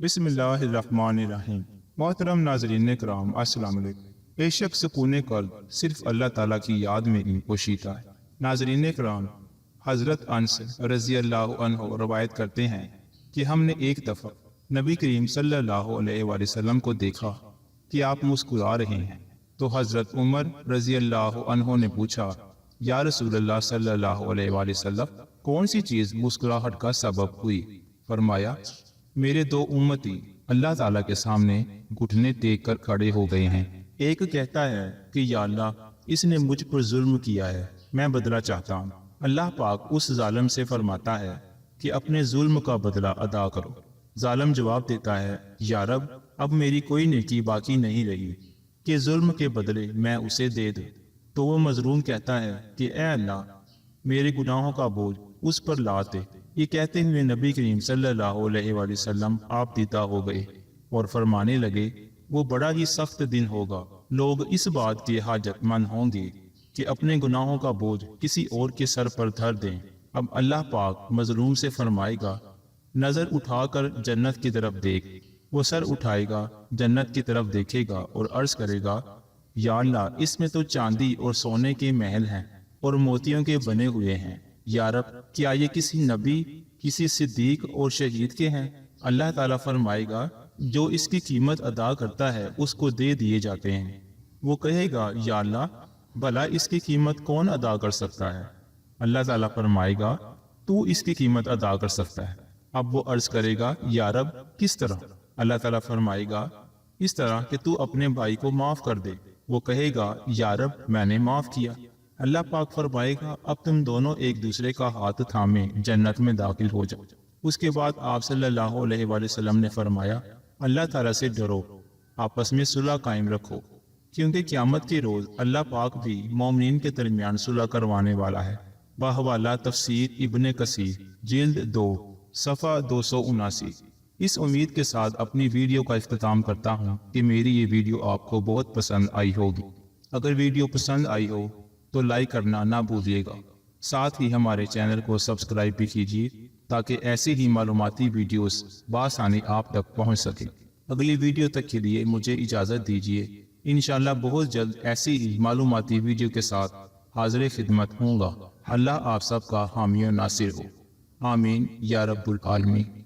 بسم اللہ الرحمن الرحیم۔ محترم ناظرین کرام السلام علیکم۔ بے شک سکون قلب صرف اللہ تعالیٰ کی یاد میں ہی پوشیدہ ہے۔ ناظرین کرام، حضرت انس رضی اللہ عنہ روایت کرتے ہیں کہ ہم نے ایک دفعہ نبی کریم صلی اللہ علیہ وآلہ وسلم کو دیکھا کہ آپ مسکرا رہے ہیں، تو حضرت عمر رضی اللہ عنہ نے پوچھا، یا رسول اللہ صلی اللہ علیہ وآلہ وسلم، کون سی چیز مسکراہٹ کا سبب ہوئی؟ فرمایا، میرے دو امتی اللہ تعالیٰ کے سامنے گھٹنے ٹیک کر کھڑے ہو گئے ہیں۔ ایک کہتا ہے کہ یا اللہ، اس نے مجھ پر ظلم کیا ہے، میں بدلہ چاہتا ہوں۔ اللہ پاک اس ظالم سے فرماتا ہے کہ اپنے ظلم کا بدلہ ادا کرو۔ ظالم جواب دیتا ہے، یا رب، اب میری کوئی نیکی باقی نہیں رہی کہ ظلم کے بدلے میں اسے دے دوں۔ تو وہ مظلوم کہتا ہے کہ اے اللہ، میرے گناہوں کا بوجھ اس پر لاد دے۔ یہ کہتے ہوئے نبی کریم صلی اللہ علیہ وآلہ وسلم آپ دیدہ ہو گئے اور فرمانے لگے، وہ بڑا ہی سخت دن ہوگا، لوگ اس بات کے حاجت مند ہوں گے کہ اپنے گناہوں کا بوجھ کسی اور کے سر پر دھر دیں۔ اب اللہ پاک مظلوم سے فرمائے گا، نظر اٹھا کر جنت کی طرف دیکھ۔ وہ سر اٹھائے گا، جنت کی طرف دیکھے گا اور عرض کرے گا، یا اللہ، اس میں تو چاندی اور سونے کے محل ہیں اور موتیوں کے بنے ہوئے ہیں۔ یا رب، کیا یہ کسی نبی، کسی صدیق اور شہید کے ہیں؟ اللہ تعالیٰ فرمائے گا، جو اس کی قیمت ادا کرتا ہے اس کو دے دیے جاتے ہیں۔ وہ کہے گا، یا اللہ، بھلا اس کی قیمت کون ادا کر سکتا ہے؟ اللہ تعالیٰ فرمائے گا، تو اس کی قیمت ادا کر سکتا ہے۔ اب وہ عرض کرے گا، یا رب، کس طرح؟ اللہ تعالیٰ فرمائے گا، اس طرح کہ تو اپنے بھائی کو معاف کر دے۔ وہ کہے گا، یا رب، میں نے معاف کیا۔ اللہ پاک فرمائے گا، اب تم دونوں ایک دوسرے کا ہاتھ تھامے جنت میں داخل ہو جاؤ۔ اس کے بعد آپ صلی اللہ علیہ وآلہ وسلم نے فرمایا، اللہ تعالیٰ سے ڈرو، آپس میں صلح قائم رکھو، کیونکہ قیامت کے روز اللہ پاک بھی مومنین کے درمیان صلح کروانے والا ہے۔ بحوالہ تفسیر ابن کثیر جلد 2 صفحہ 279۔ اس امید کے ساتھ اپنی ویڈیو کا اختتام کرتا ہوں کہ میری یہ ویڈیو آپ کو بہت پسند آئی ہوگی۔ اگر ویڈیو پسند آئی ہو تو لائک کرنا نہ بھولیے گا۔ ساتھ ہی ہمارے چینل کو سبسکرائب بھی کیجیے تاکہ ایسی ہی معلوماتی ویڈیوز بآسانی آپ تک پہنچ سکیں۔ اگلی ویڈیو تک کے لیے مجھے اجازت دیجیے۔ انشاءاللہ بہت جلد ایسی ہی معلوماتی ویڈیو کے ساتھ حاضر خدمت ہوں گا۔ اللہ آپ سب کا حامی و ناصر ہو، آمین یا رب العالمین۔